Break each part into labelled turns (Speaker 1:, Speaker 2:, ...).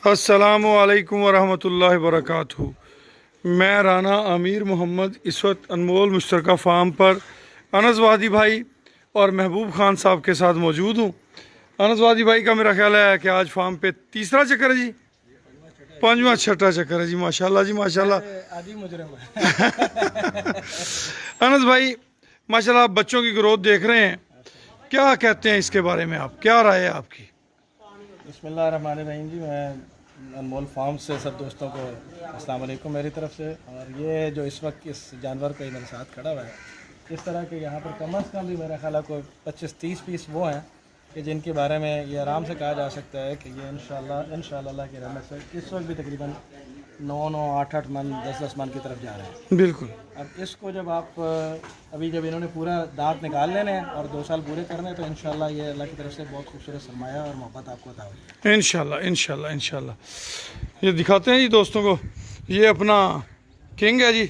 Speaker 1: अस्सलामु अलैकुम वरहमतुल्लाहि वबरकातुहू। मैं राना अमीर मोहम्मद इस वक्त अनमोल मुश्तरका फार्म पर अनस वादी भाई और महबूब खान साहब के साथ मौजूद हूँ। अनस वादी भाई का मेरा ख्याल है कि आज फार्म पे तीसरा चक्कर है जी, पांचवा छठा चक्कर है जी। माशाल्लाह जी माशाल्लाह।
Speaker 2: आदि मुजरम है।
Speaker 1: अनस भाई माशाल्लाह, आप बच्चों की ग्रोथ देख रहे हैं, क्या कहते हैं इसके बारे में, आप क्या राय है आपकी?
Speaker 2: बिस्मिल्लाहिर्रहमानिर्रहीम जी, मैं अनमोल फार्म से सब दोस्तों को अस्सलाम वालेकुम मेरी तरफ से। और ये जो इस वक्त इस जानवर को मेरे साथ खड़ा हुआ है, इस तरह के यहाँ पर कम अज़ कम भी मेरा ख्याल है कोई 25-30 पीस वो हैं कि जिनके बारे में ये आराम से कहा जा सकता है कि ये इंशाअल्लाह की रहमत से इस वक्त भी तकरीबन 9-9, 8-8 मन, 10-10 मन की तरफ जा रहे हैं।
Speaker 1: बिल्कुल।
Speaker 2: अब इसको जब आप अभी जब इन्होंने पूरा दांत निकाल लेने हैं और 2 साल पूरे करने हैं तो इंशाल्लाह ये अल्लाह की तरफ से बहुत खूबसूरत सरमाया और मोहब्बत आपको अता होगी
Speaker 1: इंशाल्लाह इंशाल्लाह इंशाल्लाह। ये दिखाते हैं जी दोस्तों को, ये अपना किंग है जी।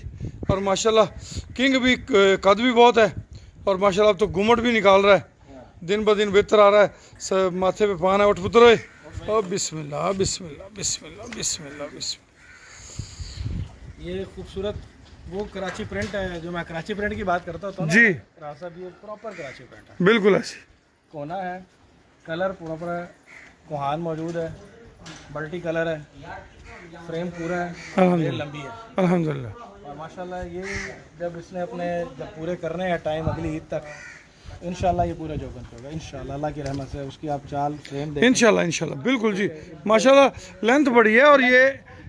Speaker 1: और माशाल्लाह किंग भी कद भी बहुत है और माशाल्लाह अब तो घुमट भी निकाल रहा है, दिन ब दिन बेहतर आ रहा है। माथे पे पान है, उठ पुत्र और बिस्मिल्लाह बिस्मिल्लाह बिस्मिल्लाह बिस्मिल्लाह बिस्मिल्लाह।
Speaker 2: ये खूबसूरत वो कराची प्रिंट है, जो मैं कराची प्रिंट की बात करता हूँ
Speaker 1: जी
Speaker 2: साहब, ये प्रॉपर कराची प्रिंट है,
Speaker 1: बिल्कुल ऐसी
Speaker 2: कोना है, कलर प्रॉपर है, कोहान मौजूद है, मल्टी कलर है, फ्रेम पूरा है, ये लंबी है
Speaker 1: अल्हम्दुलिल्लाह।
Speaker 2: और माशाल्लाह ये जब इसने अपने जब पूरे करने हैं टाइम अगली ईद तक, इंशाल्लाह ये पूरा जोबन होगा इंशाल्लाह अल्लाह की रहमत से। उसकी आप चाल फ्रेम देखें
Speaker 1: इंशाल्लाह इंशाल्लाह बिल्कुल जी। माशाल्लाह लेंथ बड़ी है और ये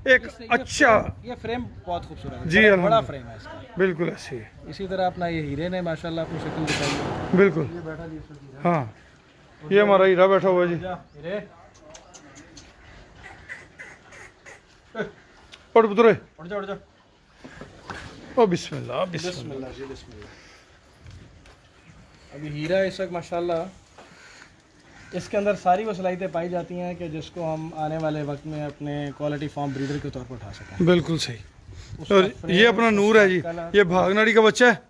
Speaker 1: एक अच्छा
Speaker 2: ये फ्रेम बहुत खूबसूरत है
Speaker 1: जी,
Speaker 2: बड़ा फ्रेम है इसका।
Speaker 1: बिल्कुल ऐसी है।
Speaker 2: इसी तरह अपना ये हीरे ने माशाल्लाह अपनी शक्ल दिखाई।
Speaker 1: बिल्कुल
Speaker 2: ये बैठा जी इसमें हीरा।
Speaker 1: हाँ, ये हमारा हीरा बैठा हुआ है जी।
Speaker 2: हीरे
Speaker 1: उठ पुत्र
Speaker 2: उठ जा उठ जा।
Speaker 1: ओ बिस्मिल्लाह बिस्मिल्लाह।
Speaker 2: बिस्मिल्लाह जी बिस्मिल्लाह। अभी हीरा इस वक्त माशाल्लाह इसके अंदर सारी वो सलाहियतें पाई जाती हैं कि जिसको हम आने वाले वक्त में अपने क्वालिटी फार्म ब्रीडर के तौर पर उठा सकें।
Speaker 1: बिल्कुल सही। और ये अपना नूर है जी, ये भागनाड़ी का बच्चा है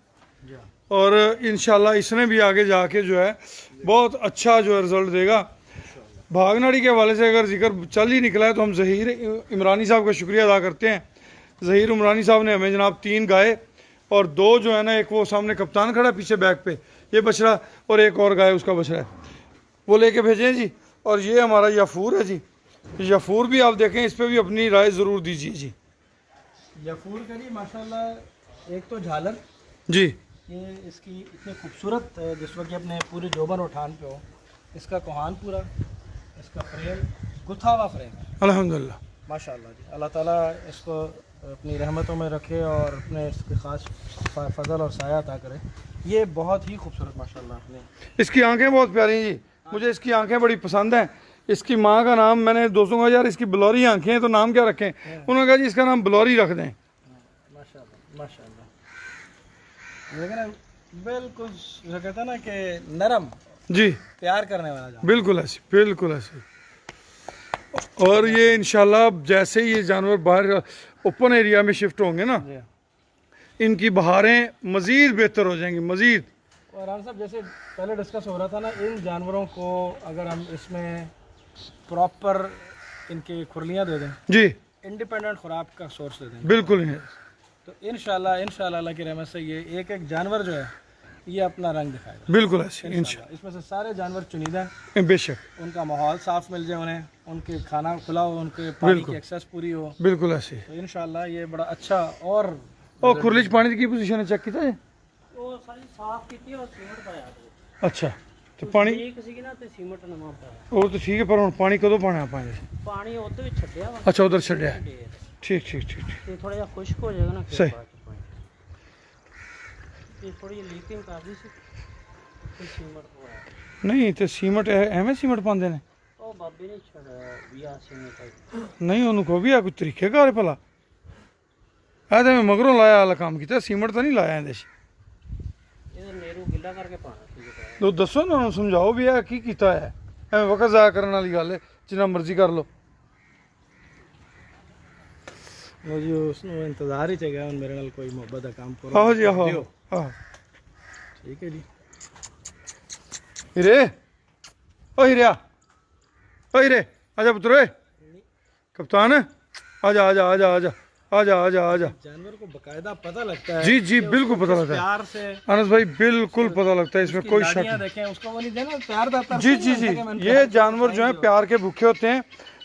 Speaker 1: और इंशाल्लाह इसने भी आगे जाके जो है बहुत अच्छा जो है रिजल्ट देगा। भागनाड़ी के हवाले से अगर जिक्र चल ही निकला है तो हम ज़हीर इमरानी साहब का शुक्रिया अदा करते हैं। ज़हीर इमरानी साहब ने हमें जनाब 3 गाय और 2 जो है ना, एक वो सामने कप्तान खड़ा है पीछे बैक पे, ये बछड़ा, और एक और गाय उसका बछड़ा है, वो लेके भेजे हैं जी। और ये हमारा यफूर है जी, यफूर भी आप देखें, इस पर भी अपनी राय ज़रूर दीजिए जी।
Speaker 2: यफूर का जी माशाल्लाह एक तो झालर
Speaker 1: जी
Speaker 2: ये इसकी इतनी खूबसूरत जिस वक्त ये अपने पूरे जोबन उठान पे हो, इसका कोहान पूरा, इसका फ्रेम गुथा हुआ फ्रेम है
Speaker 1: अल्हम्दुलिल्लाह
Speaker 2: माशाल्लाह जी। अल्लाह ताला इसको अपनी रहमतों में रखे और अपने इसके ख़ास फजल और साया अता करे। ये बहुत ही खूबसूरत माशाल्लाह अपने।
Speaker 1: इसकी आंखें बहुत प्यारी हैं जी, मुझे इसकी आंखें बड़ी पसंद हैं। इसकी माँ का नाम मैंने दोस्तों को, यार इसकी बलौरी आंखें हैं तो नाम क्या रखें? उन्होंने कहा जी इसका नाम बलौरी रख दें।
Speaker 2: माशाल्लाह माशाल्लाह। लेकिन बिल्कुल जो कहता है ना कि नरम
Speaker 1: जी
Speaker 2: प्यार करने वाला जानवर।
Speaker 1: बिल्कुल ऐसी, बिल्कुल ऐसी। और ये इंशाल्लाह जैसे ही ये जानवर बाहर ओपन एरिया में शिफ्ट होंगे ना, इनकी बहारें मज़ीद बेहतर हो जाएंगी मज़ीद।
Speaker 2: और राना साहब जैसे पहले डिस्कस हो रहा था ना, इन जानवरों को अगर हम इसमें प्रॉपर इनकी खुरलियाँ दे दें,
Speaker 1: जी
Speaker 2: इंडिपेंडेंट खुराक का सोर्स दे दें,
Speaker 1: बिल्कुल है,
Speaker 2: तो इंशाल्लाह अल्लाह की रहमत से ये एक एक जानवर जो है ये अपना रंग दिखाएगा
Speaker 1: बिल्कुल ऐसी
Speaker 2: इंशाल्लाह। इसमें से सारे जानवर चुनिंदा हैं,
Speaker 1: इंशाल्लाह बेशक,
Speaker 2: उनका माहौल साफ मिल जाए, उन्हें उनके खाना खुला हो, उनके पानी की एक्सेस पूरी हो,
Speaker 1: बिल्कुल ऐसी।
Speaker 2: तो इंशाल्लाह ये बड़ा अच्छा। और
Speaker 1: खुरली च पानी की पोजीशन है, चेक किया है?
Speaker 3: ਉਹ ਸਾਰੀ ਸਾਫ਼ ਕੀਤੀ ਔਰ ਸੀਮਟ ਪਾਇਆ
Speaker 1: अच्छा तो पानी
Speaker 3: ਠੀਕ ਸੀਗੀ ਨਾ ਤੇ ਸੀਮਟ ਨਵਾਂ ਪਾਇਆ
Speaker 1: और तो ठीक है, पर ਹੁਣ ਪਾਣੀ ਕਦੋਂ ਪਾਣਾ ਆਪਾਂ ਇਹਦੇ?
Speaker 3: ਪਾਣੀ ਉਹਦੇ ਵਿੱਚ ਛੱਡਿਆ ਵਾ
Speaker 1: अच्छा उधर ਛੱਡਿਆ,
Speaker 3: ਢੇਰ।
Speaker 1: ठीक ठीक ठीक ठीक।
Speaker 3: ਤੇ ਥੋੜਾ ਜਿਹਾ ਖੁਸ਼ਕ ਹੋ ਜਾਏਗਾ ਨਾ ਫਿਰ
Speaker 1: ਸਹੀ।
Speaker 3: ਬਾਅਦ ਚ ਪਾਣੀ ਇਹ ਥੋੜੀ ਜਿਹੀ ਲੀਕਿੰਗ ਕਰਦੀ ਸੀ ਤੇ ਸੀਮਟ ਹੋਇਆ
Speaker 1: नहीं तो सीमट ਐਵੇਂ सीमट ਪਾਉਂਦੇ ਨੇ?
Speaker 3: ਉਹ ਬਾਬੇ ਨੇ ਛੱਡਿਆ ਵੀ ਆ ਸੀਮਟ
Speaker 1: नहीं ਉਹਨੂੰ ਕਹੋ ਵੀ ਆ ਕੋਈ ਤਰੀਕੇਕਾਰ ਹੈ ਭਲਾ। ਆ ਤਾਂ ਮੈਂ ਮਗਰੋਂ ਲਾਇਆ ਵਾਲਾ ਕੰਮ ਕੀਤਾ, ਸੀਮਟ ਤਾਂ ਨਹੀਂ ਲਾਇਆ ਇਹਦੇ 'ਚ।
Speaker 3: ਇਹਦੇ ਨੇਰੂ ਗਿੱਲਾ ਕਰਕੇ ਪਾਣਾ ਸੀ
Speaker 1: ਤੋ ਦੱਸੋ ਨਾ, ਉਹਨੂੰ ਸਮਝਾਓ ਵੀ ਇਹ ਕੀ ਕੀਤਾ ਹੈ, ਐਵੇਂ ਵਕਤ ਜ਼ਾਇਆ ਕਰਨ ਵਾਲੀ ਗੱਲ ਹੈ, ਜਿੰਨਾ ਮਰਜ਼ੀ ਕਰ ਲਓ।
Speaker 2: वो जी उसने इंतजार ही चाहिए मेरे नाल कोई मोहब्बत का काम करो।
Speaker 1: ਆਹੋ ਜੀ ਆਹੋ ਆਹੋ।
Speaker 2: ठीक है जी।
Speaker 1: ਹੀਰੇ ਓ ਹੀਰਿਆ, ਓ ਹੀਰੇ ਆਜਾ ਪੁੱਤਰ ਓਏ, कप्तान आजा आजा आजा आजा आजा आजा आजा।
Speaker 2: जानवर को बकायदा पता लगता है
Speaker 1: जी जी बिल्कुल पता लगता है
Speaker 2: प्यार से।
Speaker 1: अनस भाई, बिल्कुल पता लगता है, इसमें कोई शक
Speaker 2: लाड़ियाँ
Speaker 1: नहीं।
Speaker 2: देखें उसको, वो नहीं देना प्यार देता
Speaker 1: जी जी जी, ये जानवर जो है प्यार के भूखे होते हैं।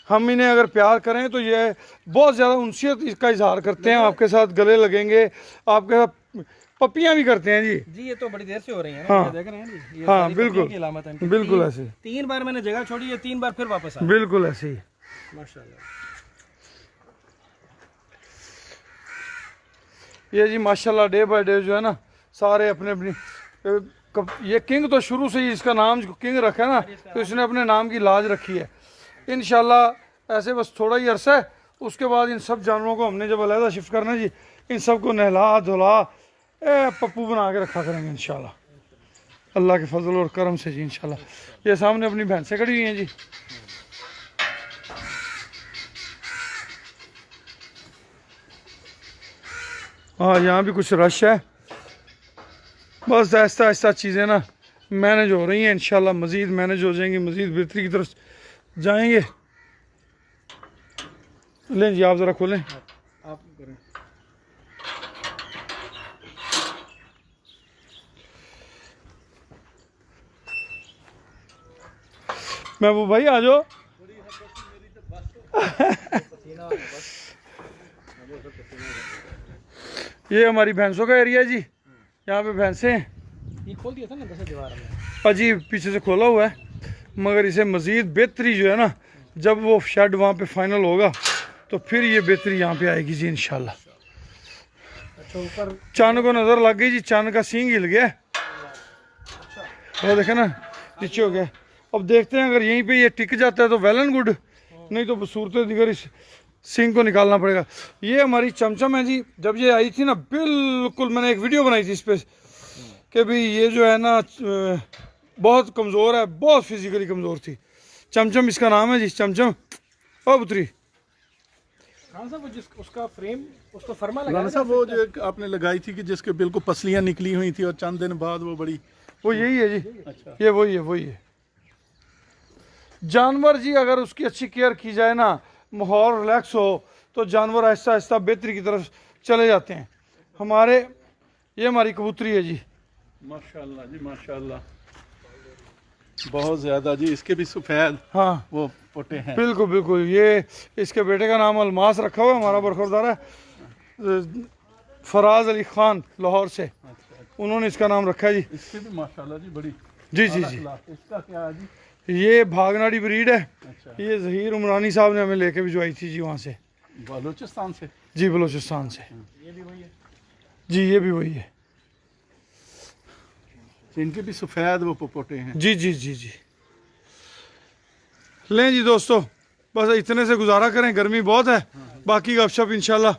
Speaker 1: हम इन्हें अगर प्यार करें तो ये बहुत ज़्यादा उनसियत इसका इजहार करते हैं, आपके साथ गले लगेंगे, आपके साथ पपियाँ भी करते हैं जी।
Speaker 2: जी ये तो बड़ी देर से हो रही है
Speaker 1: हाँ।
Speaker 2: ना, देख रहे हैं जी, ये
Speaker 1: हाँ,
Speaker 2: सारी
Speaker 1: बिल्कुल।
Speaker 2: पत्तियों की अलामत है इनकी।
Speaker 1: बिल्कुल ऐसे ही,
Speaker 2: 3 बार मैंने जगह छोड़ी है, 3 बार फिर वापस आया।
Speaker 1: बिल्कुल ऐसे ही।
Speaker 2: माशाल्लाह।
Speaker 1: ये जी माशाल्लाह डे बाय डे जो है ना सारे अपने अपनी ये किंग तो शुरू से ही इसका नाम जो किंग रखा है ना, तो इसने अपने नाम की लाज रखी है। इंशाल्लाह ऐसे बस थोड़ा ही अरसा है, उसके बाद इन सब जानवरों को हमने जब अलहदा शिफ्ट करना जी, इन सबको नहला धुला पप्पू बना के रखा करेंगे इंशाल्लाह, अल्लाह के फजल और करम से जी इंशाल्लाह। ये सामने अपनी भैंसें खड़ी हुई हैं जी। हाँ यहाँ भी कुछ रश है, बस आहिस्ता आहिस्ता चीज़ें ना मैनेज हो रही हैं, इंशाल्लाह मज़ीद मैनेज हो जाएंगी, मज़ीद बेहतरी की तरफ जाएंगे। लें जी आप ज़रा खोलें।
Speaker 2: आप करें।
Speaker 1: महबूब भाई आ जाओ। ये हमारी भैंसों का एरिया है जी, यहाँ पे भैंसें हैं।
Speaker 2: ये खोल दिया था ना 10 दीवार में।
Speaker 1: अजी पीछे से खोला हुआ है, मगर इसे मज़ीद बेहतरी जो है ना, जब वो शेड वहाँ पे फाइनल होगा तो फिर ये बेहतरी यहाँ पे आएगी जी इंशाल्लाह।
Speaker 2: अच्छा ऊपर
Speaker 1: चंद को नज़र लग गई जी, चंद का सींग हिल गया, वो देखे ना नीचे हो गया। अब देखते हैं अगर यहीं पे ये टिक जाता है तो वेल एंड गुड, नहीं तो सूरत दिगर इस सिंग को निकालना पड़ेगा। ये हमारी चमचम है जी, जब ये आई थी ना बिल्कुल मैंने एक वीडियो बनाई थी इस पर कि भाई ये जो है ना बहुत कमज़ोर है, बहुत फिजिकली कमज़ोर थी। चमचम इसका नाम है जी, चमचम। ओ पुत्री
Speaker 2: कहाँ से वो जिस उसका फ्रेम उसको फरमा लगा
Speaker 4: राणा साहब वो जो एक आपने लगाई थी कि जिसके बिल्कुल पसलियां निकली हुई थी और चंद दिन बाद वो बड़ी,
Speaker 1: वो यही है जी,
Speaker 4: अच्छा
Speaker 1: ये वही है वही है। जानवर जी अगर उसकी अच्छी केयर की जाए ना, माहौल रिलैक्स हो, तो जानवर आहिस्ता आहिस्ता बेहतरी की तरफ चले जाते हैं। ये हमारी कबूतरी है जी।
Speaker 4: माशाल्लाह जी माशाल्लाह, बहुत ज्यादा जी। इसके भी सफेद
Speaker 1: हाँ
Speaker 4: वो पोटे हैं।
Speaker 1: बिल्कुल बिल्कुल, ये इसके बेटे का नाम अलमास रखा हुआ है, हमारा बरखुरदार है फराज अली खान लाहौर से, उन्होंने इसका नाम रखा है जी।
Speaker 4: इसके भी माशाल्लाह जी बड़ी
Speaker 1: जी जी जी।
Speaker 4: इसका क्या है जी?
Speaker 1: ये भागनाड़ी ब्रीड है,
Speaker 4: अच्छा
Speaker 1: ये जहीर उमरानी साहब ने हमें लेके भिजवाई थी जी वहाँ से,
Speaker 4: बलूचिस्तान से।
Speaker 1: जी बलोचिस्तान से।
Speaker 2: ये भी वही है।
Speaker 1: जी ये भी वही है।
Speaker 4: इनके भी सफेद वो पोटे हैं।
Speaker 1: जी जी जी जी। लें जी दोस्तों, बस इतने से गुजारा करें, गर्मी बहुत है, बाकी गपशप इंशाल्लाह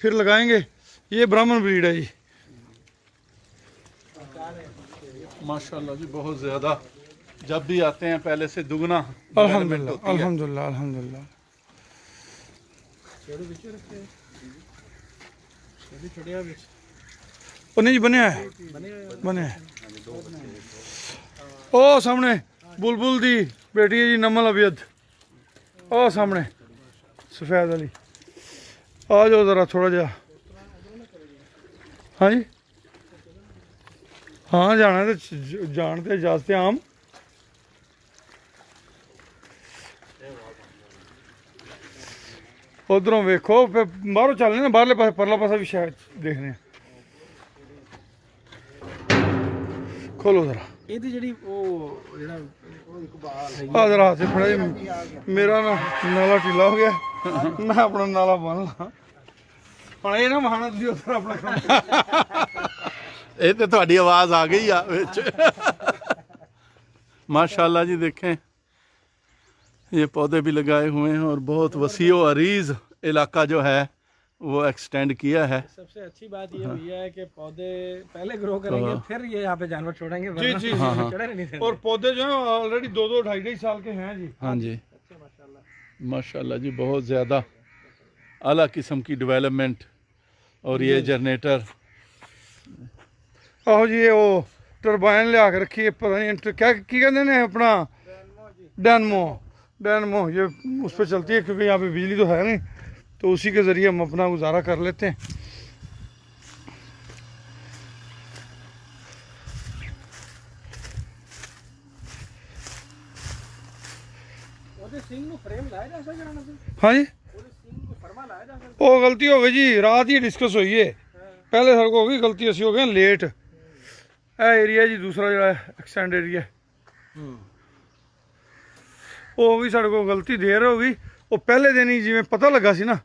Speaker 1: फिर लगाएंगे। ये ब्राह्मण ब्रीड है जी।
Speaker 4: माशाल्लाह जी बहुत ज्यादा, जब भी आते हैं पहले से दुगना
Speaker 1: अल्हम्दुलिल्लाह अल्हम्दुलिल्लाह अल्हम्दुलिल्लाह।
Speaker 2: छोटे पीछे रखे हैं। छोटे छोटे हैं बीच।
Speaker 1: ओ नहीं जी बने है, बने है। ओ सामने बुलबुल दी बेटी है जी, नमल अबियद। ओ सामने सफेद वाली, आ जाओ जरा थोड़ा जा। हाँ जी हाँ जाना तो जानते इजाजत आम। उधरों वेखो फिर बाहरों चलने ना, बाहरले पासे परला पासा भी शायद देखने। खोलो जरा
Speaker 2: ਇਹਦੀ ਜਿਹੜੀ ਉਹ ਜਿਹੜਾ ਉਹ ਇਕਬਾਲ ਹੈ
Speaker 1: ਆ ਜਰਾ ਹੱਥ ਫੜਾ ਜੀ, ਮੇਰਾ ਨਾ ਨਾਲਾ ਢਿੱਲਾ ਹੋ ਗਿਆ, ਮੈਂ ਆਪਣਾ ਨਾਲਾ ਬੰਨ ਲਾ ਹੁਣ। ਇਹ ਨਾ ਮਹਾਨਾ ਤੁਸੀਂ ਉੱਧਰ ਆਪਣਾ ਕੰਮ।
Speaker 4: ਇਹ ਤੇ ਤੁਹਾਡੀ ਆਵਾਜ਼ ਆ ਗਈ ਆ ਵਿੱਚ। माशाल्लाह जी देखें, ये पौधे भी लगाए हुए हैं और बहुत वसी व अरीज इलाका जो है वो एक्सटेंड किया है।
Speaker 2: सबसे अच्छी बात ये हुई है कि पौधे पहले ग्रो करेंगे फिर ये यहाँ पे जानवर छोड़ेंगे,
Speaker 1: जी
Speaker 2: वरना
Speaker 1: जी
Speaker 4: हाँ, हाँ।
Speaker 2: चढ़े नहीं थे।
Speaker 1: और पौधे जो है ऑलरेडी 2-2 2.5 साल के हैं जी।
Speaker 4: हाँ जी
Speaker 2: माशाल्लाह।
Speaker 4: माशाल्लाह जी बहुत ज़्यादा आला किस्म की डेवलपमेंट। और ये जनरेटर
Speaker 1: आहो जी, ये वो टरबाइन लिया के रखी है, पता नहीं क्या की कहते ने अपना डैनमो। डायनमो ये उस पर चलती है, क्योंकि यहाँ पे बिजली तो है नहीं, तो उसी के ज़रिए हम अपना गुजारा कर लेते हैं। हाँ जी, वो गलती हो गई जी, रात ही डिस्कस हुई है, पहले सड़क हो गई, गलती असी हो गए लेट। एरिया जी दूसरा जो एक्सटेंड एरिया वो हो गई साढ़े को गलती, देर हो गई। वो पहले दिन ही जिवें पता लगा सी ना,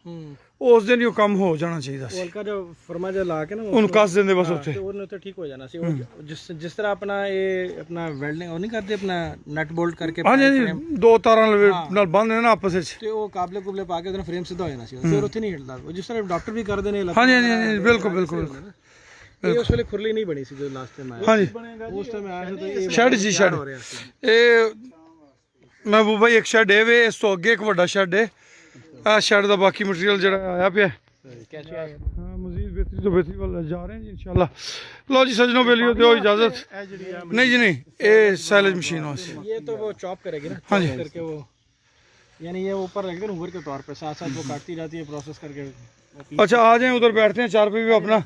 Speaker 1: उस दिन ही काम हो जाना चाहिए सी।
Speaker 2: उनका जो फरमा जो ला के ना
Speaker 1: उन कस देंगे बस उत्थे,
Speaker 2: तो ठीक हो जाना सी। जिस तरह अपना ये अपना वेल्डिंग वो नहीं करते, अपना नट बोल्ट करके
Speaker 1: हाँ जी दो तारां नाल बंद है ना आपस में,
Speaker 2: ते वो काबले कुबले पा के फ्रेम सीधा हो जाना सी, फिर उत्थे नहीं हिलदा। वो जिस तरह डॉक्टर भी कर देने।
Speaker 1: हाँ जी हाँ जी बिल्कुल बिल्कुल।
Speaker 2: ये उस वेले खुरली नहीं बनी सी जो लास्ट टाइम आया।
Speaker 1: हाँ जी
Speaker 2: उस टाइम आया था तो ये
Speaker 1: शेड जी शेड, ये महबूब भाई एक शेड है वे, इस तो अगे एक बड़ा शेड है। आ शेड का बाकी मटीरियल जो आया पे हाँ मजीद बेहतरी तो बेहतरी वाल जा रहे हैं जी इंशाल्लाह। लो जी सजनों बेलियो दो इजाजत। नहीं जी नहीं, ये साइलेज मशीन वास्ते,
Speaker 2: ये तो वो चॉप करेगी ना,
Speaker 1: हाँ जी
Speaker 2: करके वो यानी ये ऊपर लगेगा ऊपर के तौर पे, साथ साथ वो काटती रहती है प्रोसेस करके।
Speaker 1: अच्छा आ जाएं उधर बैठते हैं चार पे भी, अपना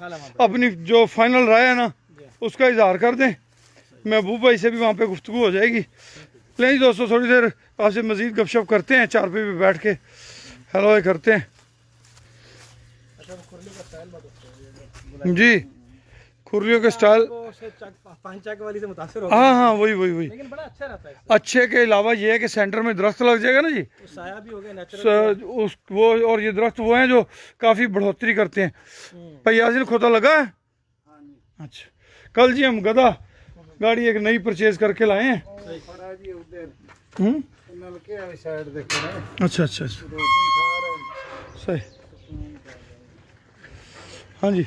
Speaker 1: अपनी जो फाइनल राय है ना उसका इजहार कर दें। महबूब भाई से भी वहाँ पे गुफ्तगू हो जाएगी। नहीं दोस्तों थोड़ी देर आपसे मजीद गपशप करते हैं, चार पे भी बैठ के हेलो करते हैं जी। खुरलियों के स्टाइल
Speaker 2: वाली से मुतासिर हो,
Speaker 1: हाँ हाँ वही वही वही।
Speaker 2: लेकिन बड़ा अच्छा रहता है।
Speaker 1: अच्छे के अलावा ये है कि सेंटर में दरख्त लग जाएगा ना जी,
Speaker 2: साया भी हो गया नेचुरल
Speaker 1: उस वो, और ये दरख्त वो हैं जो काफ़ी बढ़ोतरी करते हैं। भाई यासिन खोता लगा है? अच्छा कल जी हम गधा गाड़ी एक नई परचेज करके लाए हैं। अच्छा अच्छा अच्छा सही। हाँ जी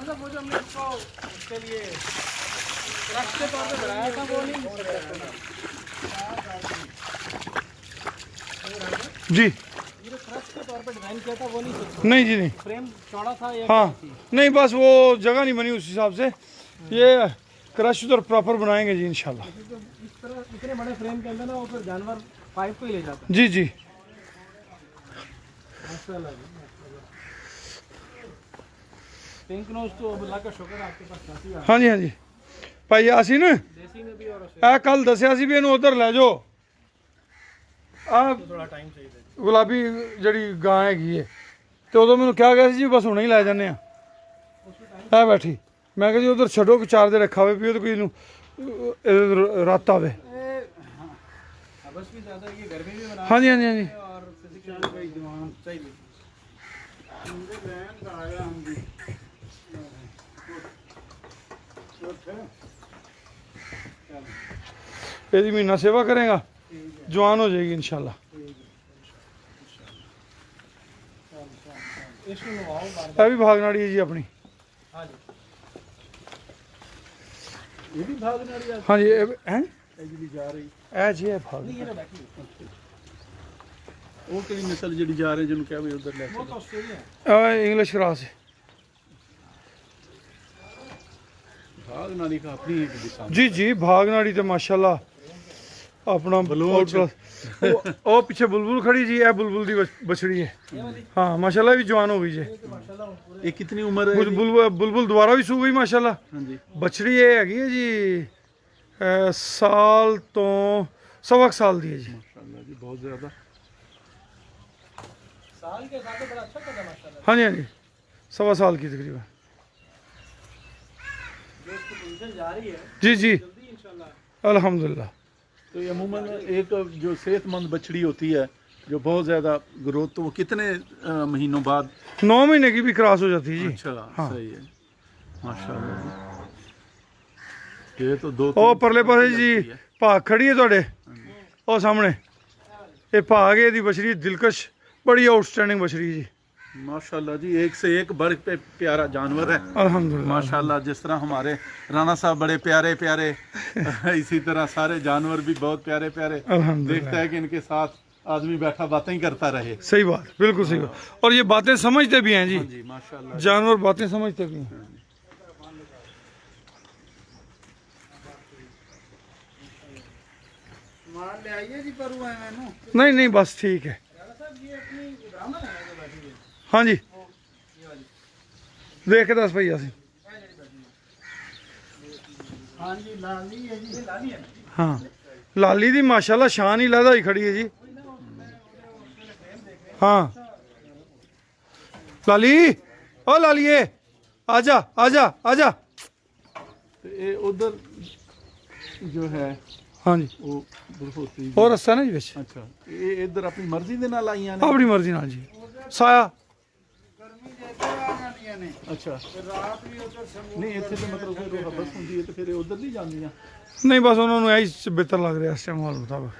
Speaker 2: वो जो हमने इसको उसके लिए ट्रस्ट के तौर पे बनाया था वो नहीं
Speaker 1: जी,
Speaker 2: ये जो ट्रस्ट के तौर पे डिजाइन किया था वो नहीं,
Speaker 1: नहीं जी नहीं,
Speaker 2: फ्रेम चौड़ा था या
Speaker 1: हाँ नहीं बस वो जगह नहीं बनी उस हिसाब से, ये क्रश उधर प्रॉपर बनाएंगे जी इंशाल्लाह।
Speaker 2: इस तरह इतने बड़े फ्रेम के अंदर ना वो फिर जानवर पाइप को ही ले जाता
Speaker 1: जी जी
Speaker 2: है। पिंक नोज तो अल्लाह का शुक्र आपके पास काफी है।
Speaker 1: हाँ जी हाँ जी भाई यासिन
Speaker 2: देसी में भी और
Speaker 1: आ कल दसिया सी भी इन्हू उधर ले जाओ, आ
Speaker 2: थोड़ा टाइम चाहिए।
Speaker 1: गुलाबी जड़ी गां हैगी है, तो उदों मैनू क्या कहा जी बस हुणे ही लै जाने आ बैठी, मैं कहा जी उधर छड्डो कि चार दिन खावे पियो तो कोई नू रात आवे।
Speaker 2: बस भी ज्यादा ये गर्मी भी बना
Speaker 1: हाँ जी हाँ जी हाँ जी
Speaker 2: और फिजिकल कोई दिमाग चाहिए।
Speaker 1: यदि महीना सेवा करेगा जवान हो जाएगी इंशाल्लाह। ये भी भागनाड़ी है जी अपनी।
Speaker 2: ये भी भागना रही है।
Speaker 1: हाँ जी हैं
Speaker 2: भी जा रही
Speaker 1: ए जी है भाग,
Speaker 4: ਉਹ ਕਿਹੜੀ ਨਸਲ ਜਿਹੜੀ ਜਾ ਰਹੇ ਜਿਹਨੂੰ ਕਿਹਾ ਵੀ ਉਧਰ ਲੈ
Speaker 2: वो तो ऑस्ट्रेलिया है।
Speaker 1: इंग्लिश क्रॉस है
Speaker 4: भाग नाली का अपनी एक दिशा
Speaker 1: जी जी। भागनाड़ी तो माशाल्लाह अपना
Speaker 4: बलोच।
Speaker 1: ओ पीछे बुलबुल खड़ी जी, है बुलबुल दी बछड़ी है। हाँ माशाल्लाह भी जवान हो गई जी।
Speaker 4: ये कितनी उम्र है?
Speaker 1: बुलबुल दोबारा भी सू गई माशाल्लाह।
Speaker 4: हाँ जी
Speaker 1: बछड़ी ये हैगी है जी साल तो सवा साल दी है जी।
Speaker 4: माशाल्लाह जी बहुत ज्यादा।
Speaker 2: साल के हिसाब से बड़ा अच्छा कदम माशाल्लाह।
Speaker 1: हाँ जी हाँ जी सवा साल की तकरीबन
Speaker 2: जो इसकी पोजीशन जा रही है
Speaker 1: जी जी
Speaker 2: जल्दी इंशाल्लाह।
Speaker 1: अल्हम्दुलिल्लाह।
Speaker 4: तो ये अमूमन एक जो सेहतमंद बछड़ी होती है जो बहुत ज्यादा ग्रोथ, तो वो कितने महीनों बाद?
Speaker 1: 9 महीने की भी क्रॉस हो जाती है जी।
Speaker 4: अच्छा
Speaker 1: हाँ।
Speaker 4: सही है माशाल्लाह जी। ये तो दो
Speaker 1: ओ परले पासे जी भाग खड़ी है थोड़े ओ सामने, ये भाग है दी बछड़ी दिलकश बड़ी आउटस्टैंडिंग बछड़ी जी
Speaker 4: माशाल्लाह जी। एक से एक बढ़ पे प्यारा जानवर है
Speaker 1: अल्हम्दुलिल्लाह।
Speaker 4: माशाल्लाह। जिस तरह हमारे राणा साहब बड़े प्यारे प्यारे इसी तरह सारे जानवर भी बहुत प्यारे प्यारे।
Speaker 1: अल्हम्दुलिल्लाह।
Speaker 4: देखता है कि इनके साथ आदमी बैठा बातें ही करता रहे।
Speaker 1: सही बात, बिल्कुल सही बात। और ये बातें समझते भी हैं जी,
Speaker 4: जी माशाल्लाह।
Speaker 1: जानवर बातें समझते भी हैं। नहीं नहीं बस ठीक है। हाँ जी देख के दस भाई ਅਸੀਂ हाँ लाली दी माशाल्लाह शान ही लहदा ही खड़ी है जी। हाँ लाली ओ लालिए आजा आजा आजा।
Speaker 4: तो ये उधर जो है
Speaker 1: हाँ जी
Speaker 4: वो बरफोती
Speaker 1: और रस्ता ना जी बिच
Speaker 4: अच्छा ये इधर अपनी मर्जी दे नाल आईयां ने।
Speaker 1: अपनी मर्जी नाल जी साया
Speaker 4: अच्छा नहीं इत्थे तो मतलब फिर हबस हुंदी है तो फिर उधर नहीं जांदियां।
Speaker 1: नहीं बस उन्होंने यही बेहतर लग रहा है इस टाइम माहौल मुताबिक।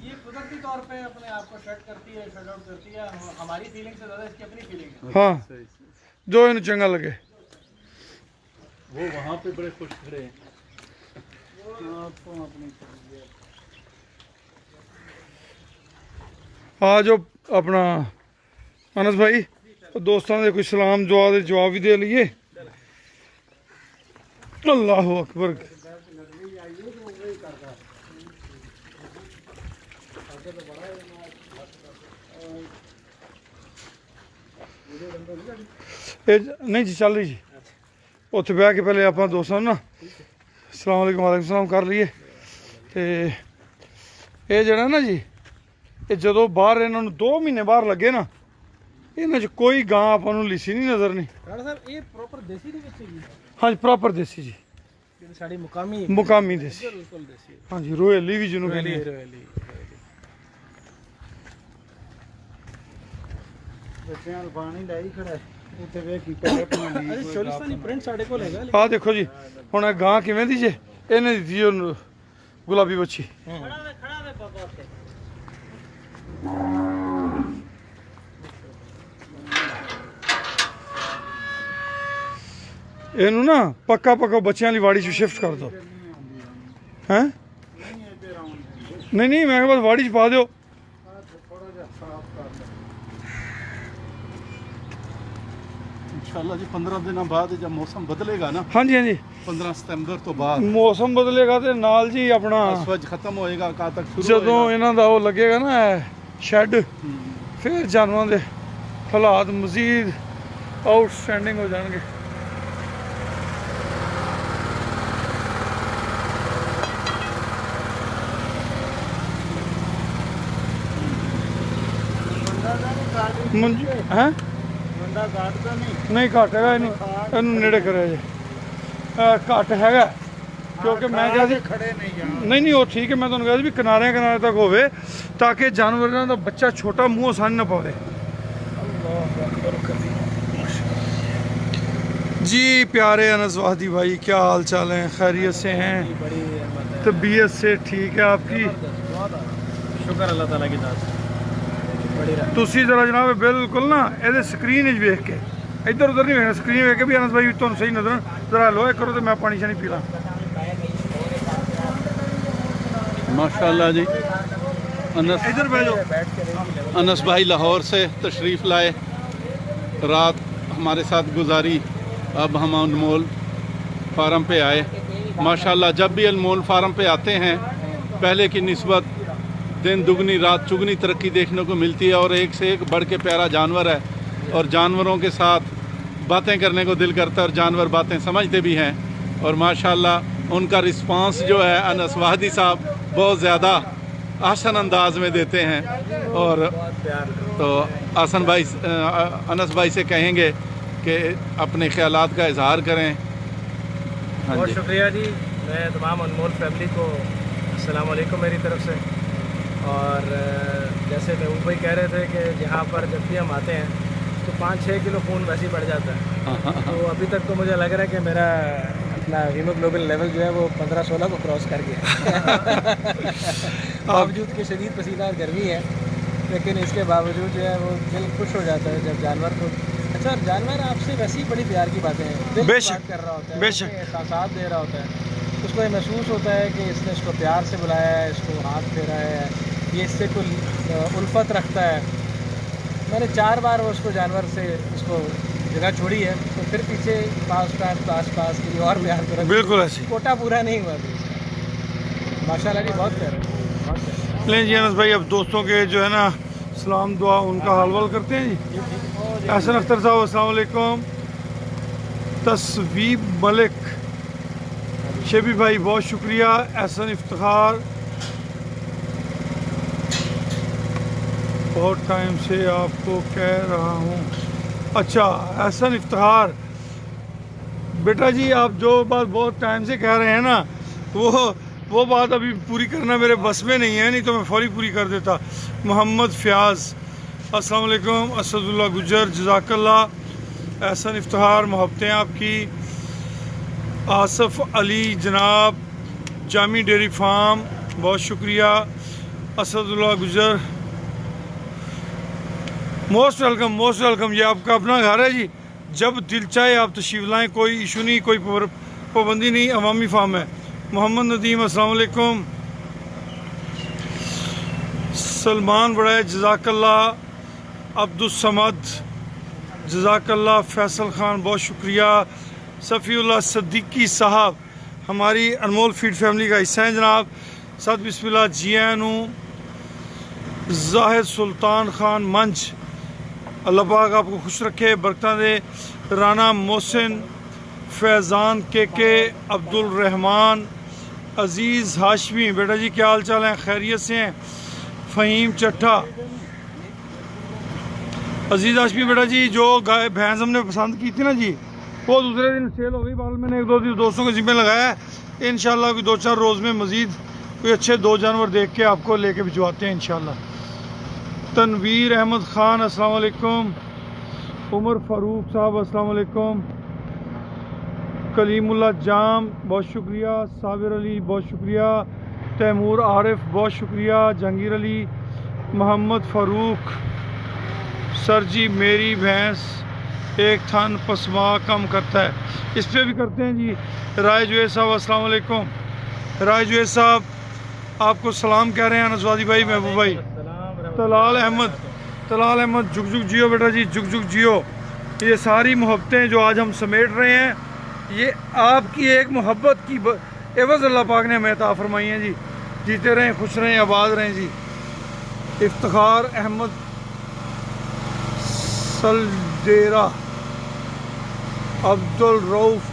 Speaker 2: ये कुदरती तौर पे अपने आप को शट करती है, शट आउट करती है। हमारी फीलिंग से ज़्यादा इसकी अपनी फीलिंग है।
Speaker 1: हाँ
Speaker 4: सही सही।
Speaker 1: जो इन्हें चंगा लगे।
Speaker 4: वो वहाँ पे बड़े खुश खड़े हैं। आपको अपनी
Speaker 1: आज जो अपना अनस भाई दोस्तों ने कोई सलाम दुआ दे जवाब भी दे लिए। अल्लाह अकबर। नहीं जी चल रही जी उत्थे बह के पहले आप दोस्तों ना सलाम अलैकुम वालेकुम सलाम कर लीए। तो ये जड़ा ना जी ये जो बाहर इन्हों 2 महीने बाहर लगे ना इन्हों कोई गां आपको लिसी नहीं नजर नहीं।
Speaker 2: राणा साहब ये प्रॉपर देसी नहीं बच्चे
Speaker 1: हाँ जी प्रॉपर देसी जी
Speaker 2: साड़ी मुकामी
Speaker 1: मुकामी देसी।
Speaker 2: बिल्कुल देसी
Speaker 1: हाँ जी रोयली भी जिन्होंने कहते हैं।
Speaker 2: रोयली
Speaker 3: बच्चे पानी लाई खड़ा है ਉੱਥੇ ਵੇਖ ਕੀ ਕਰ
Speaker 2: अरे चोलिस्तानी प्रिंट साढ़े को लेगा
Speaker 1: आ देखो जी हुण ਇਹ गां किवें दी जे इन्हें दी जी ਉਹਨੂੰ गुलाबी बच्ची।
Speaker 3: खड़ा वे पापा से
Speaker 1: ਇਹਨੂੰ ਨਾ ਪੱਕਾ ਪੱਕਾ ਬੱਚਿਆਂ ਵਾਲੀ ਵਾੜੀ 'ਚ ਸ਼ਿਫਟ ਕਰ ਦਿਓ हैं नहीं नहीं मैं बस वाड़ी 'ਚ पा ਦਿਓ।
Speaker 4: इंशाल्लाह जी 15 दिनों बाद जब मौसम बदलेगा ना
Speaker 1: हाँ जी हाँ जी
Speaker 4: 15 सितंबर तो बाद
Speaker 1: मौसम बदलेगा ਤੇ ਨਾਲ ਜੀ ਆਪਣਾ
Speaker 4: असवज खत्म होएगा कहाँ तक शुरू
Speaker 1: ਜਦੋਂ
Speaker 4: होएगा।
Speaker 1: ਇਹਨਾਂ ਦਾ ਉਹ ਲੱਗੇਗਾ ਨਾ ਸ਼ੈੱਡ ਫਿਰ ਜਾਨਵਰਾਂ ਦੇ ਹਾਲਾਤ ਮਜ਼ੀਦ ਆਊਟਸਟੈਂਡਿੰਗ ਹੋ ਜਾਣਗੇ। ਹੈ
Speaker 3: ਬੰਦਾ ਕਾਟਦਾ ਨਹੀਂ
Speaker 1: ਨਹੀਂ ਘੱਟ ਹੈਗਾ ਇਹਨੂੰ ਇਹਨੂੰ ਨੇੜੇ ਕਰਿਆ ਜੇ ਘੱਟ ਹੈਗਾ ਕਿਉਂਕਿ ਮੈਂ ਕਿਹਾ ਸੀ
Speaker 3: ਖੜੇ ਨਹੀਂ ਜਾਣ
Speaker 1: ਨਹੀਂ ਨਹੀਂ ਉਹ ਠੀਕ ਹੈ ਮੈਂ ਤੁਹਾਨੂੰ ਕਿਹਾ ਸੀ ਵੀ ਕਿਨਾਰਿਆਂ ਕਿਨਾਰੇ ਤੱਕ ਹੋਵੇ ਤਾਂ ਕਿ ਜਾਨਵਰਾਂ ਦਾ ਬੱਚਾ ਛੋਟਾ ਮੂੰਹ ਆਸਾਨੀ ਨਾ ਪਾਵੇ। जी प्यारे अनस वाहदी भाई क्या हाल चाल हैं खैरियत से हैं तबीयत से ठीक है आपकी
Speaker 2: शुक्र अल्लाह ताला की दात बड़ी
Speaker 1: ਤੁਸੀਂ जरा जनाब बिल्कुल ना ਇਹਦੇ ਸਕਰੀਨ ਵਿੱਚ ਵੇਖ ਕੇ ਇੱਧਰ ਉੱਧਰ ਨਹੀਂ ਵੇਖਣਾ ਸਕਰੀਨ ਵੇਖ ਕੇ ਵੀ ਅਨਸ ਭਾਈ ਤੁਹਾਨੂੰ ਸਹੀ ਨਜ਼ਰ जरा लो करो तो मैं पानी शानी पी ਲਾਂ।
Speaker 4: माशाल्लाह जी अनस
Speaker 1: इधर बैठ जाओ।
Speaker 4: अनस भाई लाहौर से तशरीफ़ लाए रात हमारे साथ गुजारी अब हम अनमोल फार्म पे आए। माशाल्लाह जब भी अनमोल फार्म पे आते हैं पहले की निस्बत दिन दुगनी रात चुगनी तरक्की देखने को मिलती है और एक से एक बढ़ के प्यारा जानवर है और जानवरों के साथ बातें करने को दिल करता है और जानवर बातें समझते भी हैं और माशाल्लाह उनका रिस्पांस जो है अनस वाहदी साहब बहुत ज़्यादा आसन अंदाज में देते हैं और तो आसन भाई अनस भाई से कहेंगे कि अपने ख्यालात का इजहार करें। हाँ
Speaker 2: बहुत
Speaker 4: जी
Speaker 2: शुक्रिया जी मैं तमाम अनमोल फैमिली को अस्सलाम वालेकुम मेरी तरफ से। और जैसे महबूब भाई कह रहे थे कि यहाँ पर जब भी हम आते हैं तो 5-6 किलो खून वैसे ही बढ़ जाता है तो अभी तक तो मुझे लग रहा है कि मेरा अपना हीमोग्लोबिन लेवल जो है वो 15-16 को क्रॉस कर गया बावजूद कि शदीद पसीना और गर्मी है लेकिन इसके बावजूद जो है वो दिल खुश हो जाता है जब जानवर को अच्छा जानवर आपसे वैसे ही बड़ी प्यार की बातें हैं दिल की
Speaker 1: बेशक,
Speaker 2: बात कर रहा होता है
Speaker 1: बेशक।
Speaker 2: अपने एहसासात दे रहा होता है उसको ये महसूस होता है कि इसने इसको प्यार से बुलाया है इसको हाथ फेरा है ये इससे कुछ उल्फत रखता है। मैंने 4 बार उसको जानवर से उसको जगह छोड़ी है, तो फिर पीछे पास के लिए और प्यार करो।
Speaker 1: बिल्कुल ऐसी
Speaker 2: कोटा पूरा नहीं हुआ अभी इसका। माशाल्लाह जी बहुत प्यार है।
Speaker 1: लें जी अनस भाई, अब दोस्तों के जो है ना सलाम दुआ उनका हाल करते हैं जी। एहसन अख्तर साहब अस्सलाम वालेकुम। तस्वीब मलिक, शेबी भाई बहुत शुक्रिया। एहसन इफ्तिखार, बहुत टाइम से आपको कह रहा हूँ। अच्छा एहसन इफ्तिखार बेटा जी, आप जो बात बहुत टाइम से कह रहे हैं ना, वो बात अभी पूरी करना मेरे बस में नहीं है, नहीं तो मैं फौरी पूरी कर देता। मोहम्मद फ़याज़ अस्सलाम वालेकुम। असदुल्ला गुजर जज़ाकल्लाह। एहसन इफ्तिखार मोहब्बतें आपकी। आसफ़ अली जनाब जामी डेयरी फार्म बहुत शुक्रिया। असदुल्ला गुजर मोस्ट वेलकम, मोस्ट वेलकम। ये आपका अपना घर है जी, जब दिल चाहे आप तशरीफ़ लाएँ, कोई इशू नहीं, कोई पाबंदी नहीं, अवामी फार्म है। मोहम्मद नदीम अस्सलाम वालेकुम। सलमान बड़े जज़ाकल्लाह। अब्दुस्समद जज़ाकल्लाह। फैसल ख़ान बहुत शुक्रिया। सफ़ीउल्लाह सद्दीकी साहब हमारी अनमोल फीड फैमिली का हिस्सा हैं जनाब। सद बिस्मिल्लाह जियानू। जाहिद सुल्तान ख़ान मंच, अल्लाह पाक आपको खुश रखे, बरकत दे। राना मोहसिन, फैज़ान के अब्दुल रहमान, अज़ीज़ हाशमी बेटा जी क्या हाल चाल हैं, खैरियत से हैं। फ़हीम चट्ठा, अज़ीज़ हाशमी बेटा जी जो गाय भैंस हमने पसंद की थी ना जी, वो दूसरे दिन सेल हो गई। बाल मैंने 1-2 दिन दोस्तों के ज़िम्मे लगाया है। इंशाल्लाह कोई 2-4 रोज़ में मज़ीद कोई अच्छे 2 जानवर देख के आपको लेके भिजवाते हैं इंशाल्लाह। तनवीर अहमद ख़ान अस्सलाम वालेकुम। उमर फ़ारूक साहब अस्सलाम वालेकुम। कलीमुल्लाह जाम बहुत शुक्रिया। साबिर अली बहुत शुक्रिया। तैमूर आरिफ बहुत शुक्रिया। जहांगीर अली, मोहम्मद फ़ारूक। सर जी मेरी भैंस एक थन पसमा कम करता है, इस पर भी करते हैं जी। राय जुए साहब अस्सलाम वालेकुम। राय जुए साहब आपको सलाम कह रहे हैं नजवादी भाई, महबूब भाई। तलाल अहमद जुग जुग जियो बेटा जी, जुग जुग जियो। ये सारी मोहब्बतें जो आज हम समेट रहे हैं, ये आपकी एक मोहब्बत की एवज़ अल्लाह पाक ने हमें अता फरमाई है जी। जीते रहें, खुश रहें, आबाद रहें जी। इफ्तिखार अहमद सलडेरा, अब्दुल रऊफ़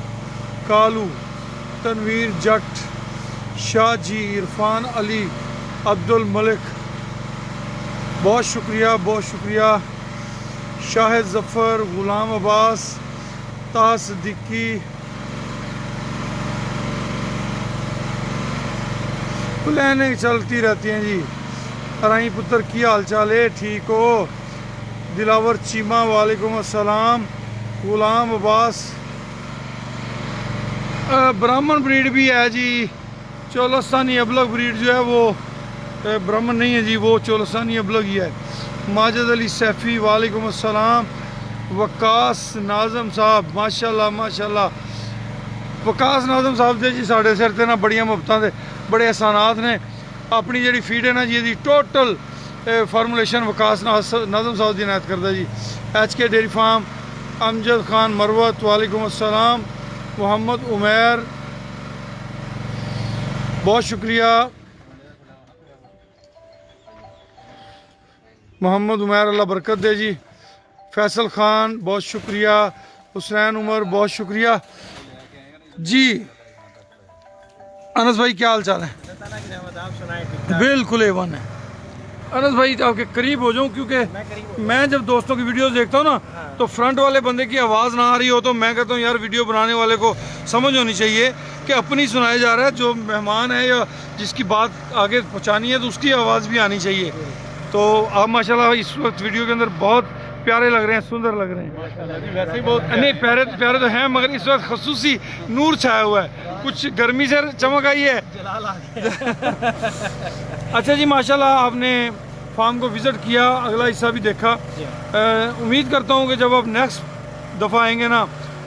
Speaker 1: कालू, तनवीर जट, शाहजी, इरफान अली, अब्दुल मलिक बहुत शुक्रिया, बहुत शुक्रिया। शाहिद ज़फ़र, ग़ुलाम अब्बास, ताह सिद्दीकी, प्लानिंग चलती रहती हैं जी। राई पुत्र की हाल चाल है, ठीक हो। दिलावर चीमा वालेकुम अस्सलाम। ग़ुलाम अब्बास ब्राह्मण ब्रीड भी है जी, चोलस्तानी अबलग ब्रीड जो है वो ब्राह्मण नहीं है जी, वो चोलस्तानी अबलग ही है। माजिद अली सैफ़ी वालेकुम अस्सलाम। वकास नाज़म साहब माशाल्लाह माशाल्लाह। वकास नाज़म साहब दे जी साढ़े सिर ते ना बड़ियां मुफ्तां दे बड़े एहसानात ने। अपनी जी फीड है ना जी, इसकी टोटल फार्मूलेशन वकास नाज़म साहब की इनायत करता जी। HK dairy farm. Amjad Khan Marwat वालेकुम अस्सलाम। मोहम्मद उमैर बहुत शुक्रिया। मोहम्मद उमैर अल्लाह बरकत दे जी। फैसल ख़ान बहुत शुक्रिया। हुसैन उमर बहुत शुक्रिया जी। अनस भाई क्या हाल चाल है? बिल्कुल A1 है। अनस भाई आपके करीब हो जाऊं, क्योंकि मैं जब दोस्तों की वीडियोस देखता हूँ ना, तो फ्रंट वाले बंदे की आवाज़ ना आ रही हो तो मैं कहता हूँ यार वीडियो बनाने वाले को समझ होनी चाहिए कि अपनी सुनाया जा रहा है, जो मेहमान है या जिसकी बात आगे पहुँचानी है तो उसकी आवाज़ भी आनी चाहिए। तो आप माशाल्लाह इस वक्त वीडियो के अंदर बहुत प्यारे लग रहे हैं, सुंदर लग रहे हैं।
Speaker 2: वैसे ही बहुत
Speaker 1: नहीं प्यारे प्यारे तो हैं, मगर इस वक्त खसूसी नूर छाया हुआ है, कुछ गर्मी से चमक आई है। अच्छा जी माशाल्लाह आपने फार्म को विज़िट किया, अगला हिस्सा भी देखा। उम्मीद करता हूँ कि जब आप नेक्स्ट दफ़ा आएंगे ना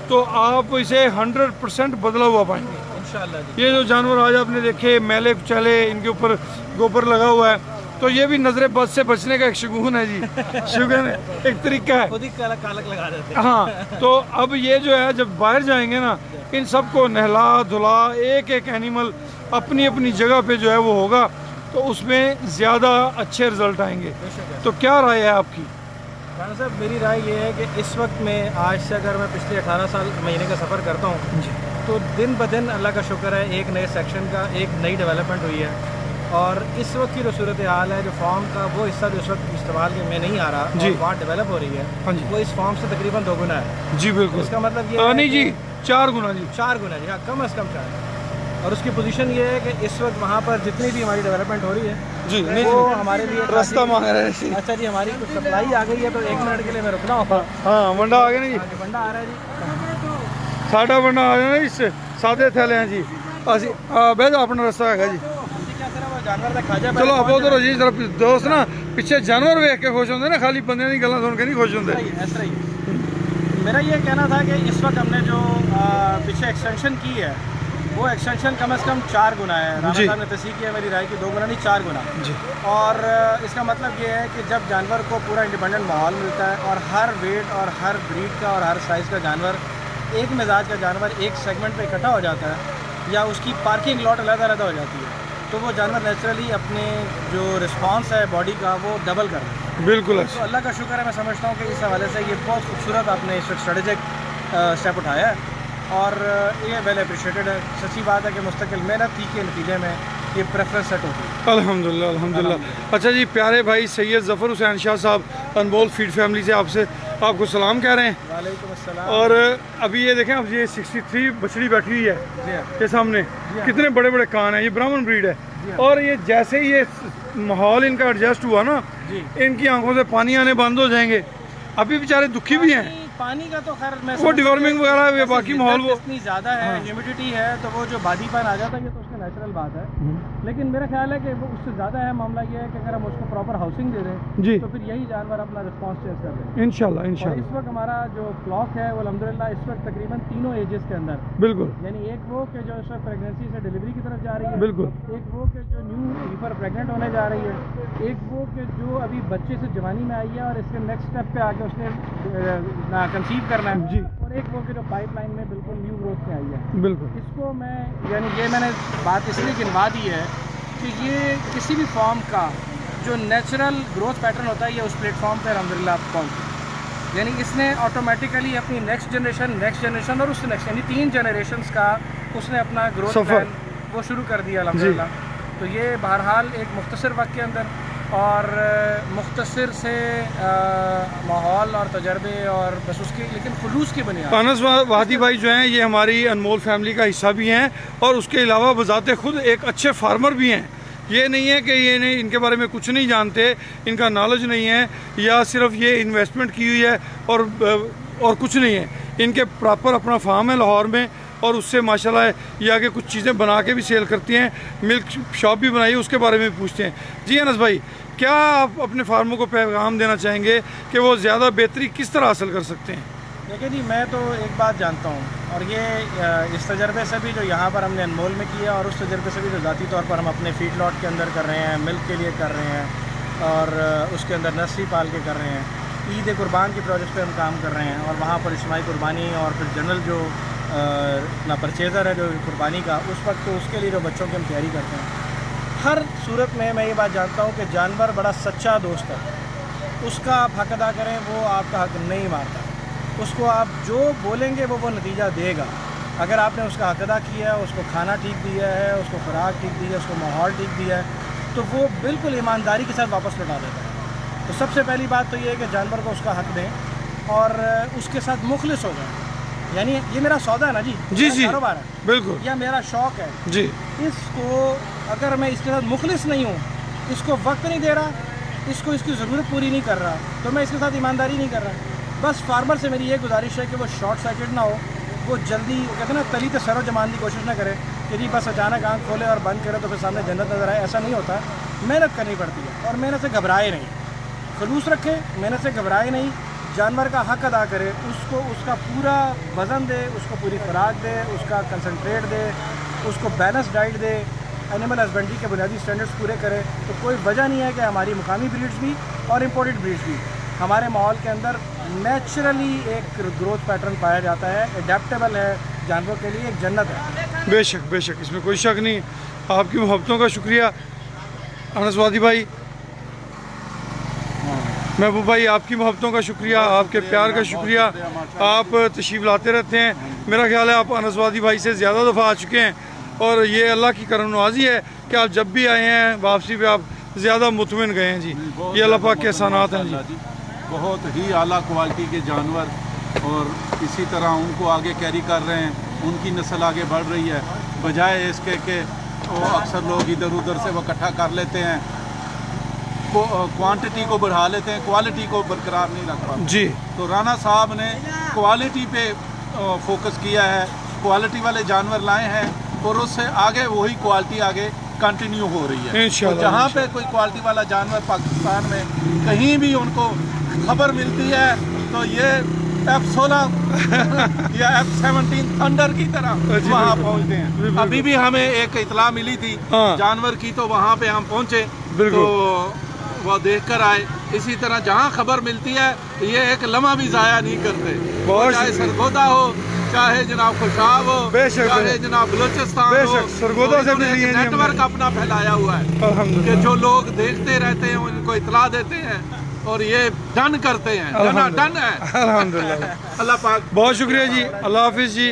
Speaker 1: तो आप इसे 100% बदला हुआ पाएंगे इंशाल्लाह। ये जो जानवर आज आपने देखे मैले कुचैले, इनके ऊपर गोबर लगा हुआ है, तो ये भी नजर बद से बचने का एक शगुन है जी, शगुन है, एक तरीका है।
Speaker 2: खुद ही कालक लगा देते हैं।
Speaker 1: हाँ, तो अब ये जो है जब बाहर जाएंगे ना, इन सबको नहला धुला, एक एक एनिमल अपनी अपनी जगह पे जो है वो होगा, तो उसमें ज़्यादा अच्छे रिजल्ट आएंगे। तो क्या राय है आपकी?
Speaker 2: खान साहब, मेरी राय ये है कि इस वक्त में आज से अगर मैं पिछले 18 साल महीने का सफ़र करता हूँ, तो दिन ब दिन अल्लाह का शुक्र है एक नए सेक्शन का एक नई डेवलपमेंट हुई है। और इस वक्त की जो सूरत हाल है, जो फॉर्म का वो हिस्सा जो इस वक्त इस्तेमाल में नहीं आ रहा
Speaker 1: जी,
Speaker 2: और वहाँ डेवलप हो रही
Speaker 1: हाँ जी,
Speaker 2: है, वो इस फॉर्म से तकरीबन 2 गुना है।
Speaker 1: जी बिल्कुल।
Speaker 2: इसका मतलब ये है
Speaker 1: नहीं जी,
Speaker 2: कि
Speaker 1: 4 गुना जी,
Speaker 2: 4 गुना जी, हाँ, कम अज़ कम 4। और उसकी पोजीशन ये है कि इस वक्त वहाँ पर जितनी भी हमारी डेवलपमेंट हो रही है
Speaker 1: जी, नहीं
Speaker 2: वो
Speaker 1: जी,
Speaker 2: हमारे लिए
Speaker 1: रास्ता मांग रहे हैं जी।
Speaker 2: अच्छा जी, हमारी कुछ सप्लाई आ गई है, तो 1 मिनट के लिए मैं रुकना होगा।
Speaker 1: हाँ, वंडा आ गया ना जी,
Speaker 2: बंदा आ रहा है जी।
Speaker 1: साढ़ा वंडा आ जाना इस सादे थैले हैं जी। असी बह जाओ, अपना रास्ता है जी।
Speaker 2: जानवर का खाजा
Speaker 1: चलो आप उधर हो जी, जरा दोस्त ना पीछे जानवर वेख के खुश होंगे ना, खाली बंदे की गल्लां सुन के नहीं खुश होंगे।
Speaker 2: ऐसा ही है। मेरा ये कहना था कि इस वक्त हमने जो पीछे एक्सटेंशन की है, वो एक्सटेंशन कम से कम 4 गुना है। राणा
Speaker 1: जी।
Speaker 2: साहब ने तस्दीक की है मेरी राय की, 2 गुना नहीं 4 गुना
Speaker 1: जी।
Speaker 2: और इसका मतलब ये है कि जब जानवर को पूरा इंडिपेंडेंट माहौल मिलता है और हर वेट और हर ब्रीड का और हर साइज़ का जानवर, एक मिजाज का जानवर एक सेगमेंट पे इकट्ठा हो जाता है, या उसकी पार्किंग लॉट अलग हो जाती है, तो वो जानवर नेचुरली अपने जो रिस्पांस है बॉडी का वो डबल कर देता है।
Speaker 1: बिल्कुल
Speaker 2: तो अल्लाह का शुक्र है, मैं समझता हूँ कि इस हवाले से ये बहुत खूबसूरत आपने इस स्ट्रेटेजिक स्टेप उठाया है और ये वेल अप्रिशिएटेड है। सच्ची बात है कि मुस्तकिल मेहनत ही के नतीजे में ये प्रेफरेंस सेट होती है।
Speaker 1: अल्हम्दुलिल्लाह, अल्हम्दुलिल्लाह। अच्छा जी, प्यारे भाई सैयद ज़फ़र हुसैन शाह साहब अनमोल फीड फैमिली से आपको सलाम कह रहे हैं।
Speaker 2: वालेकुम अस्सलाम।
Speaker 1: और अभी ये देखें, अब ये 63 बछड़ी बैठी हुई है ये सामने, कितने बड़े बड़े कान हैं, ये ब्राह्मण ब्रीड है। और ये जैसे ही ये माहौल इनका एडजस्ट हुआ ना, इनकी आंखों से पानी आने बंद हो जाएंगे। अभी बेचारे दुखी भी हैं।
Speaker 2: पानी का तो खैर मैं
Speaker 1: वो डिवॉर्मिंग वगैरह ये बाकी माहौल वो
Speaker 2: इतनी ज़्यादा है, ह्यूमिडिटी है, तो वो जो बादीपन आ जाता है ये तो उसका नेचुरल बात है। लेकिन मेरा ख्याल है कि वो उससे ज़्यादा है। मामला ये है कि अगर हम उसको प्रॉपर हाउसिंग दे दें
Speaker 1: जी,
Speaker 2: तो फिर यही जानवर अपना रिस्पॉन्स चेंज कर दें
Speaker 1: इंशाल्लाह
Speaker 2: और
Speaker 1: इंशाल्लाह।
Speaker 2: इस वक्त हमारा जो फ्लॉक है वो अल्हम्दुलिल्लाह इस वक्त तकरीबन तीनों एजेस के अंदर,
Speaker 1: बिल्कुल
Speaker 2: यानी एक वो कि जो इस वक्त प्रेगनेंसी से डिलीवरी की तरफ जा रही है,
Speaker 1: बिल्कुल,
Speaker 2: एक वो कि जो न्यू रीफर प्रेग्नेंट होने जा रही है, एक वो कि जो अभी बच्चे से जवानी में आई है और इसके नेक्स्ट स्टेप पे आके उसने कंसीव करना है
Speaker 1: जी,
Speaker 2: और एक वो कि जो पाइपलाइन में बिल्कुल न्यू ग्रोथ में आई है।
Speaker 1: बिल्कुल।
Speaker 2: इसको मैं यानी ये मैंने बात इसलिए गिनवा दी है कि ये किसी भी फॉर्म का जो नेचुरल ग्रोथ पैटर्न होता है ये उस प्लेटफॉर्म पर अल्हम्दुलिल्लाह पहुँच, यानी इसने ऑटोमेटिकली अपनी नेक्स्ट जनरेशन और उससे नेक्स्ट यानी 3 जनरेशन्स का उसने अपना ग्रोथ
Speaker 1: सफ़र
Speaker 2: प्लान वो शुरू कर दिया अल्हम्दुलिल्लाह। तो ये बहरहाल एक मुख्तसर वक्त के अंदर और मुख्तसर से माहौल और तजर्बे और बस उसकी लेकिन खुलूस की बुनियाद।
Speaker 1: अनस वादी भाई जो हैं ये हमारी अनमोल फैमिली का हिस्सा भी हैं और उसके अलावा बजाते खुद एक अच्छे फार्मर भी हैं। ये नहीं है कि ये नहीं, इनके बारे में कुछ नहीं जानते, इनका नॉलेज नहीं है या सिर्फ ये इन्वेस्टमेंट की हुई है और कुछ नहीं है। इनके प्रॉपर अपना फार्म है लाहौर में और उससे माशाल्लाह ये आगे कुछ चीज़ें बना के भी सेल करती हैं, मिल्क शॉप भी बनाई है, उसके बारे में भी पूछते हैं। जी अनस भाई, क्या आप अपने फार्मों को पैगाम देना चाहेंगे कि वो ज़्यादा बेहतरी किस तरह हासिल कर सकते हैं?
Speaker 2: देखिए जी, मैं तो एक बात जानता हूँ और ये इस तजर्बे से भी जो यहाँ पर हमने अनमोल में किया और उस तजर्बे से भी जो ज़ाती तौर पर हम अपने फीड लॉट के अंदर कर रहे हैं, मिल्क के लिए कर रहे हैं और उसके अंदर नस्ली पाल के कर रहे हैं। ईद कुर्बान की प्रोजेक्ट पे हम काम कर रहे हैं और वहाँ पर इज्तिमाई कुर्बानी और फिर जनरल जो अपना परचेज़र है जो कुर्बानी का, उस वक्त तो उसके लिए जो बच्चों की हम तैयारी करते हैं। हर सूरत में मैं ये बात जानता हूँ कि जानवर बड़ा सच्चा दोस्त है, उसका आप हक अदा करें, वो आपका हक नहीं मारता। उसको आप जो बोलेंगे वो नतीजा देगा। अगर आपने उसका हक अदा किया है, उसको खाना ठीक दिया है, उसको खुराक ठीक दी है, उसको माहौल ठीक दिया है, तो वो बिल्कुल ईमानदारी के साथ वापस लौटा देता है। तो सबसे पहली बात तो ये है कि जानवर को उसका हक दें और उसके साथ मुखलिस हो जाए। यानी ये मेरा सौदा है ना जी,
Speaker 1: जी
Speaker 2: कारोबार है
Speaker 1: बिल्कुल,
Speaker 2: या मेरा शौक़ है
Speaker 1: जी।
Speaker 2: इसको अगर मैं इसके साथ मुखलिस नहीं हूँ, इसको वक्त नहीं दे रहा, इसको इसकी ज़रूरत पूरी नहीं कर रहा, तो मैं इसके साथ ईमानदारी नहीं कर रहा। बस फार्मर से मेरी ये गुजारिश है कि वो शॉर्ट सर्किट ना हो, वो जल्दी कहते हैं ना तली तो सरो जमान की कोशिश ना करे कि जी बस अचानक आँख खोले और बंद करे तो फिर सामने जन्नत नज़र आए। ऐसा नहीं होता, मेहनत करनी पड़ती है और मेहनत से घबराए नहीं, खलूस रखे, मेहनत से घबराए नहीं, जानवर का हक अदा करे, उसको उसका पूरा वज़न दे, उसको पूरी खुराक दे, उसका कंसनट्रेट दे, उसको बैलेंस डाइट दे एनिमल हस्बेंड्री के बुनियादी स्टैंडर्ड्स पूरे करें, तो कोई वजह नहीं है कि हमारी मुकामी ब्रीड्स भी और इम्पोर्टेड ब्रीड्स भी हमारे माहौल के अंदर नेचुरली एक ग्रोथ पैटर्न पाया जाता है, एडेप्टेबल है, जानवरों के लिए एक जन्नत है।
Speaker 1: बेशक बेशक, इसमें कोई शक नहीं। आपकी मोहब्बतों का शुक्रिया अनसवादी भाई, महबूब भाई, आपकी मोहब्बतों का शुक्रिया, आपके प्यार का शुक्रिया। आप तशरीफ़ लाते रहते हैं। मेरा ख्याल है आप अनसवादी भाई से ज़्यादा दफ़ा आ चुके हैं और ये अल्लाह की करम नवाजी है कि आप जब भी आए हैं वापसी पे आप ज़्यादा मुतमिन गए हैं जी। ये अल्लाह पाक के एहसानात हैं जी।
Speaker 4: बहुत ही आला क्वालिटी के जानवर और इसी तरह उनको आगे कैरी कर रहे हैं, उनकी नस्ल आगे बढ़ रही है, बजाय इसके कि वो अक्सर लोग इधर उधर से वो इकट्ठा कर लेते हैं, क्वांटिटी को बढ़ा लेते हैं, क्वालिटी को बरकरार नहीं रख पाते
Speaker 1: जी।
Speaker 4: तो राना साहब ने क्वालिटी पे फोकस किया है, क्वालिटी वाले जानवर लाए हैं और उससे आगे वही क्वालिटी आगे कंटिन्यू हो रही है। तो जहाँ पे कोई क्वालिटी वाला जानवर पाकिस्तान में कहीं भी उनको खबर मिलती है तो ये F-16 या F-17 थंडर की तरह वहाँ पहुँचते हैं। अभी भी हमें एक इतला मिली थी जानवर की, तो वहाँ पे हम पहुँचे तो वो देख कर आए। इसी तरह जहाँ खबर मिलती है ये एक लम्हा भी ज़ाया नहीं करते, चाहे सरगोदा हो, चाहे जनाब खुशाब हो, चाहे जनाब बलोचिस्तान हो,
Speaker 1: सरगोदा से भी
Speaker 4: नेटवर्क अपना फैलाया हुआ है कि जो लोग देखते रहते हैं उनको इतला देते हैं और ये डन करते हैं, डन है।
Speaker 1: अल्हम्दुलिल्लाह,
Speaker 4: अल्लाह पाक।
Speaker 1: बहुत शुक्रिया जी, अल्लाह हाफिज़ जी।